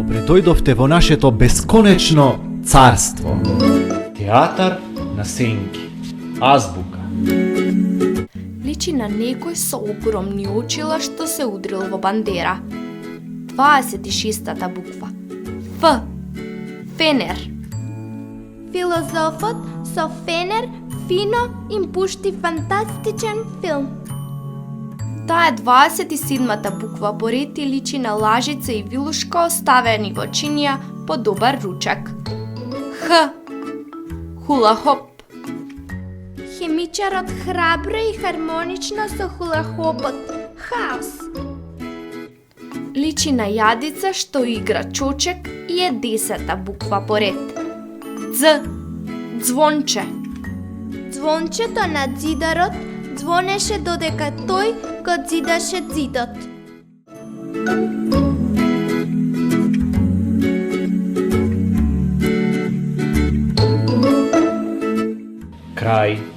Добре дојдовте во нашето бесконечно царство. Театар на сенки. Азбука. Личи на некој со огромни очила што се удрил во бандера. 26-та буква. Ф. Фенер. Филозофот со фенер фино им пушти фантастичен филм. Таа е 27-та буква по ред и личи на лажица и вилушка оставени во чинија по добар ручак. Х. Хула-хоп. Хемичарот храбро и хармонично со хулахопот. Хаос. Личи на јадица што игра чочек и е 10-та буква по ред. Дз. Звонче. Звончето на ѕидарот звонеше додека тој го ѕидаше ѕидот. Крај.